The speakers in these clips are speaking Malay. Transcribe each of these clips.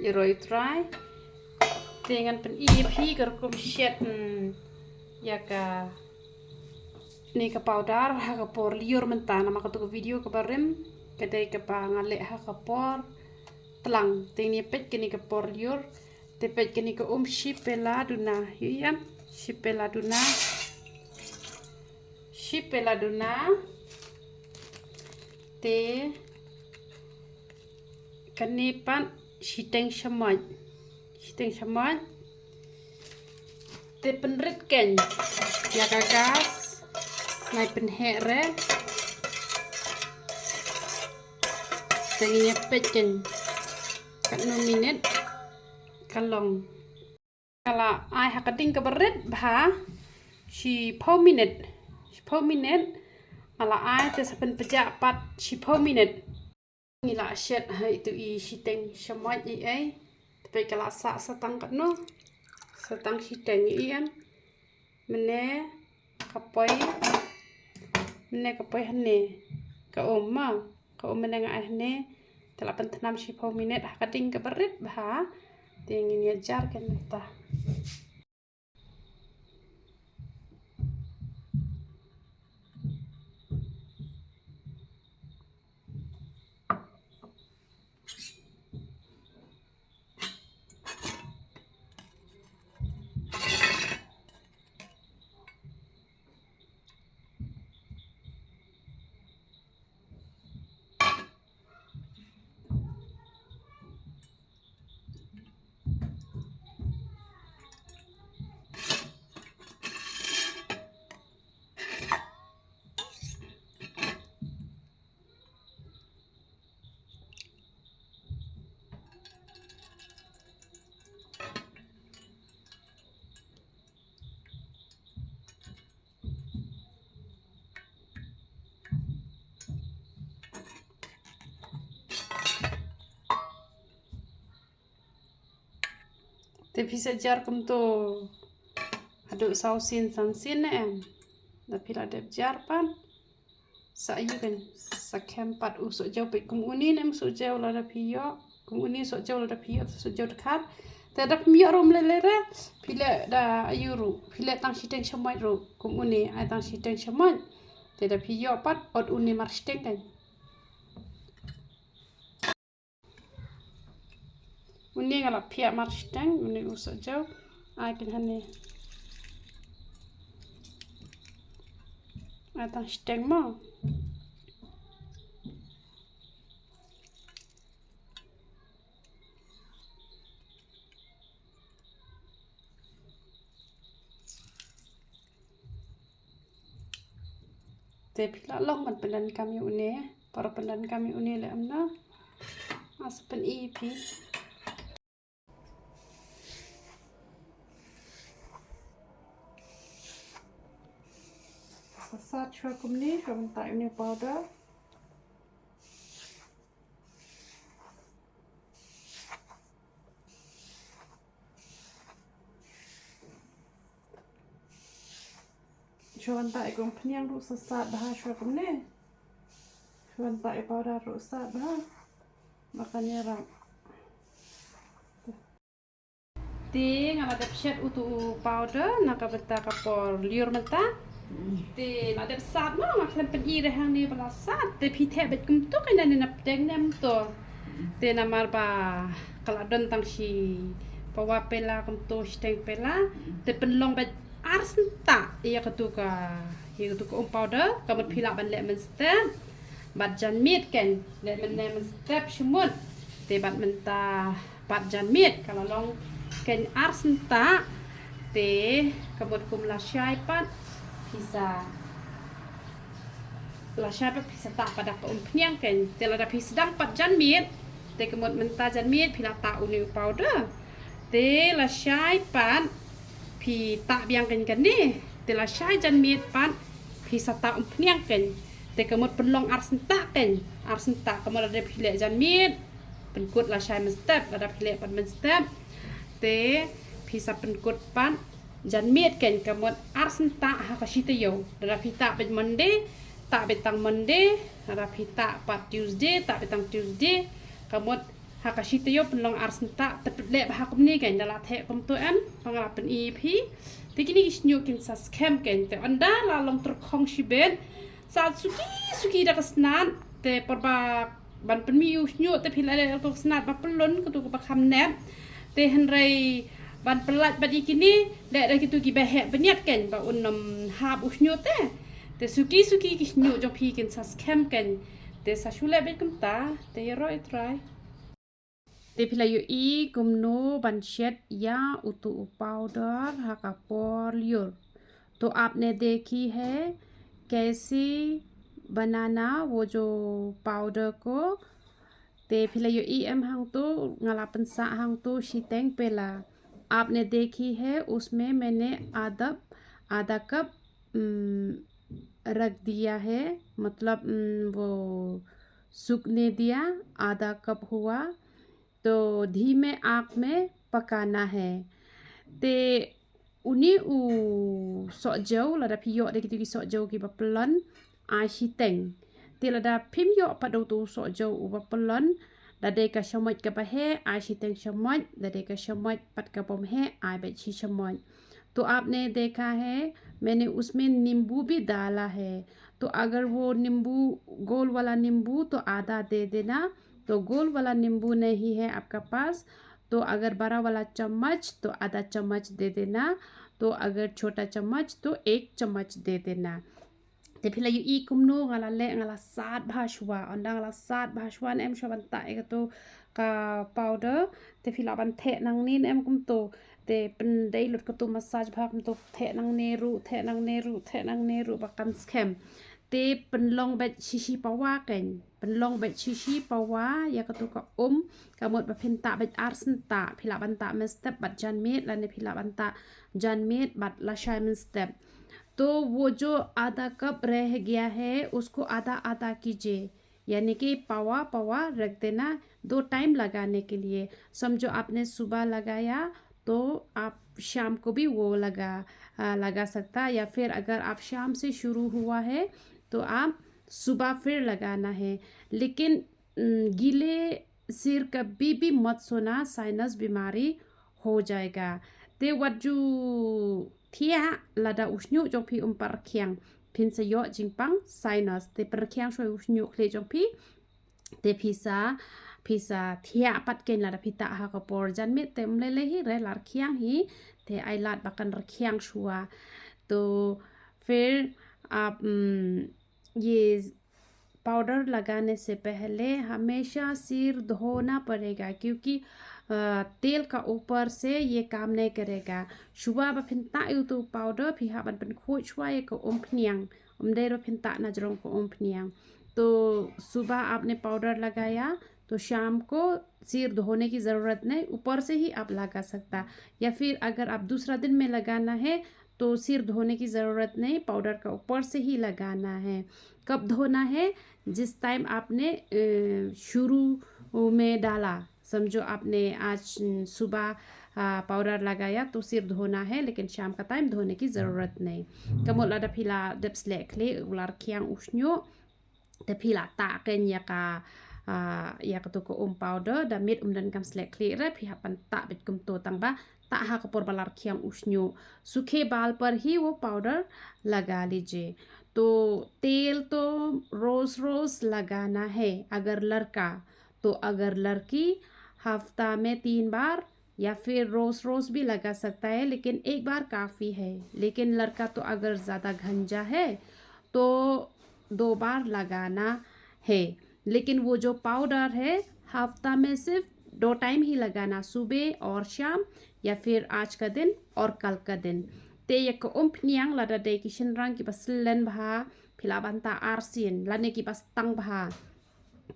rồi try dengan pen EP kerkum shet ya ka ni ka powder ha ka por liur mentah nama ka tu video ka barim kedai ka pa ngale ha ka por telang tini pet kini ka por liur tepet kini ka shipela duna yam shipela duna te kanipan shiteng shamoy te penrit ken ya kagas nai penhere tenginya peken kan minit kalong kala ai hakading ka berit bah si 4 minit ala ai te sapen pejak pat si 4 minit ngila shet ha itu i shiteng shamoy i ai tapi kala sa satang kat no satang shiteng i am mene kapoy hane ka mene ngai hane telah pentenam si 4 minit hakading ka berit bah tingin ya jar kan ta te bisa jar kum to aduk sausin sansin em tapi ada jar pan sa yu kan sa kempat usuk jauh pe kum uni nem usuk jauh la da piyo kum uni usuk jauh la da piyo usuk jauh dekat te da piyo rom lelere pile da ayuru pile tang shiteng shamoy ro kum uni ai tang shiteng shamoy te da piyo pat od uni mar shiteng kan uni ngala pia mar shiteng uni usuk jauh ai kan hane ai tang shiteng mo te pila long man pendan kami uni para pendan kami uni le amna asapen EP sasat chua kum ni chua bentak ini powder chua bentak kum penyang ru sasat bah chua kum ni chua bentak powder ru sasat bah makanya ram ti ngala dap shet utu powder naka beta kapor liur menta ti la dap sat ma maklan pen i rehang ni bala sat te pithe bet kum tu kan ni nap deng nem to te namar ba kala don tang si pawa pela kum to steng pela te pen long bet arsenta iya ketuka powder kamut phila ban le men step bat jan mit ken le men step shumut te bat menta bat jan mit kalau long ken arsenta te kamut kum la syai pat bisa tak pada penyang ken te la da pi sedang pat jan mit te kamut menta jan mit phila ta uni powder te la syai pat pi tak biang kan ni te la syai jan mit pat pi sata penyang ken te kamut penlong arsenta kamut ada pi le jan mit penkut la syai men step ada pi le pat men step te pi sa penkut pat jan mit ken kamut arsenta ha ka shite yo da pi tak ben Monday tak betang Monday ada pi tak pat Tuesday tak betang Tuesday kamut haka shitayo penlong arsenta tepet le bah kumni kan dala the kum tu em pangala pen ep te kini shniuh kin sas kem kan te anda la long ter khong shibet sat suki da kasnan te porba ban pen mi shniuh te phila le to snat ba pelon ku tu ba kham nep te henrei ban pelat badi kini le da kitu ki behe beniat kan ba unom hab shniuh te suki ki shniuh jong phi kin sas kem kan te sa shule bet kum ta te roi try te pila yu I kumno ban shet या utu powder haka por liur तो आपने देखी है कैसे बनाना वो जो पाउडर को ते फिला यो ई एम हंग तो ngalapan sa hang तो शीतेंग पेला आपने देखी है उसमें मैंने आधा कप रख दिया है मतलब वो सूखने दिया आधा कप हुआ तो धीमे आँख में पकाना है ते uni u sok jauh lada piyok de gitu sok jauh ki bapelon shiteng te lada phim yo padau tu sok jauh u bapelon lada ka shamoj ka bahe shiteng shamoj lada ka shamoj pat ka bom है bet chi shamoj तो आपने देखा है मैंने उसमें नींबू भी डाला है तो अगर वो नींबू गोल वाला नींबू तो आधा दे देना तो गोल वाला नींबू नहीं है आपका पास तो अगर बड़ा वाला चम्मच तो आधा चम्मच दे देना तो अगर छोटा चम्मच तो 1 चम्मच दे देना ते फिला yu I kumno ngala le ngala sat bhashwa onda ngala sat bhashwa em shaban ta e to ka powder te phila ban the nang nin em kum to te pen dei lut ko to massage bha kum to the nang ne ru ba kan scam te penlong bet shishi pawa kan penlong bet shishi pawa ya ka to ka ka mot ba phin ta bet arsen ta phila ban ta men step bat jan met la ne phila ban ta jan met bat la shaman step तो वो जो आधा कप रह गया है उसको आधा कीजिए यानी कि पावा रख देना 2 टाइम लगाने के लिए समझो आपने सुबह लगाया तो आप शाम को भी वो लगा सकता या फिर अगर आप शाम से शुरू हुआ है तो आप सुबह फिर लगाना है लेकिन गीले सिर कभी भी मत सोना साइनस बीमारी हो जाएगा ते वजू थिया lada usnyu jong pi par khiang phin sa yo jingpang sinus te par khiang shoi usnyu khle jong pi te phisa thia pat ken lada phita ha ka por jan mi tem le hi re lar khiang hi te ai lat bakan r khiang shua तो फिर आप ये पाउडर लगाने से पहले हमेशा सिर धोना पड़ेगा क्योंकि तेल का ऊपर से ये काम नहीं करेगा सुबह बफिनता तो पाउडर फिर हाबन बन खोज हुआ एक ओम्फनियांग उमदेर बफिनता नजरों को ओम्फनियांग तो सुबह आपने पाउडर लगाया तो शाम को सिर धोने की ज़रूरत नहीं ऊपर से ही आप लगा सकता या फिर अगर आप दूसरा दिन में लगाना है तो सिर धोने की ज़रूरत नहीं पाउडर का ऊपर से ही लगाना है कब धोना है जिस टाइम आपने शुरू में डाला समझो आपने आज सुबह पाउडर लगाया तो सिर धोना है लेकिन शाम का टाइम धोने की ज़रूरत नहीं कमोला दफिला दब्सलेक्ले उलार कियांग उष्ण्यो दफिला ताकेन या का तो को powder damit dan kam slekli re pihak panta bet kum to tangba ta ha kapor balar kiang usnyo सूखे बाल पर ही वो पाउडर लगा लीजिए तो तेल तो रोज़ लगाना है अगर लड़का तो अगर लड़की हफ्ता में 3 बार या फिर रोज़ भी लगा सकता है लेकिन 1 बार काफ़ी है लेकिन लड़का तो अगर ज़्यादा घंजा है तो 2 बार लगाना है लेकिन वो जो पाउडर है हफ्ता में सिर्फ 2 टाइम ही लगाना सुबह और शाम या फिर आज का दिन और कल का दिन ते यक ओम्पनियांग लदा दे किशन रंग की बस लन भा फिलाबान ता आरसिन लाने की बस तंग भा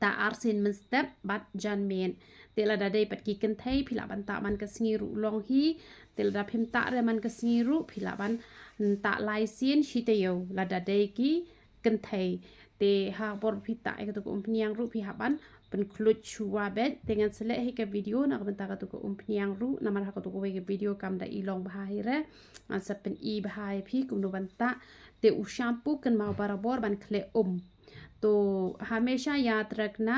ता आरसिन मन step bat jan men te lada dei pat ki kan thai philaban ta man ka singiru long hi te lada phim ta re man ka singiru philaban ta lai sin shitayo lada dei ki kan thai te ha bor phita e ka to ompniang ru phi haban pen klut chua bet dengan selek hi ka video na ka ta to ompniang ru na mar ha ka to we ka video kam da ilong bha hi re sa pen I bha phi kum no banta te u shampoo kan ma barabar ban khle तो हमेशा याद रखना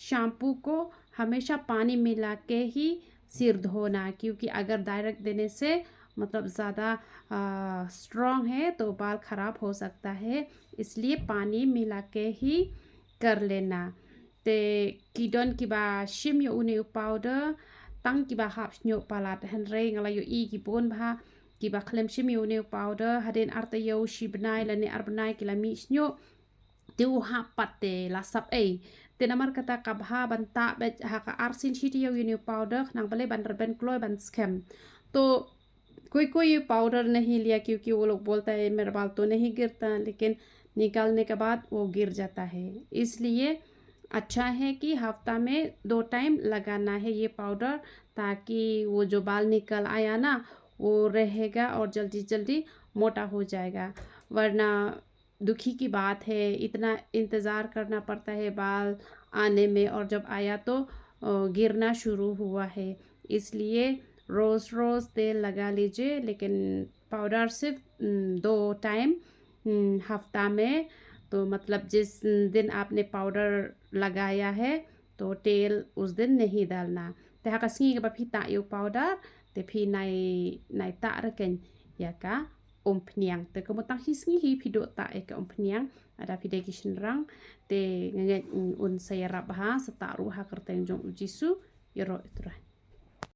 शैम्पू को हमेशा पानी मिला के ही सिर धोना, क्योंकि अगर डायरेक्ट देने से मतलब ज़्यादा स्ट्रॉन्ग है तो बाल ख़राब हो सकता है, इसलिए पानी मिला के ही कर लेना। ते कीडन की बा shniuh uni powder tang ki ba hap shniuh palat hen re ngala yo I ki bon bha ki ba klem shniuh uni powder haden arte yo shibnai la ne arbnai ki la mi shniuh tu hap pate la sap te namar kata kabha banta be ha ka arsin shiti yo uni powder nang bale ban ben kloy ban scam तो कोई कोई पाउडर नहीं लिया क्योंकि वो लोग बोलता है मेरा बाल तो नहीं गिरता, लेकिन निकालने के बाद वो गिर जाता है। इसलिए अच्छा है कि हफ्ता में 2 टाइम लगाना है ये पाउडर, ताकि वो जो बाल निकल आया ना वो रहेगा और जल्दी जल्दी मोटा हो जाएगा। वरना दुखी की बात है, इतना इंतज़ार करना पड़ता है बाल आने में और जब आया तो गिरना शुरू हुआ है। इसलिए रोज़ रोज़ तेल लगा लीजिए, लेकिन पाउडर सिर्फ 2 टाइम हफ्ता में। तो मतलब जिस दिन आपने पाउडर लगाया है तो तेल उस दिन नहीं डालना। ते हका singi ka phi ta yo powder ते phi nai ta reken ya ka pniang te ko motang hi singi hi phi do ta e ka pniang ada phi de kishin rang te nge un saya rap ha setaru ha kerteng jong ujisu yoro itra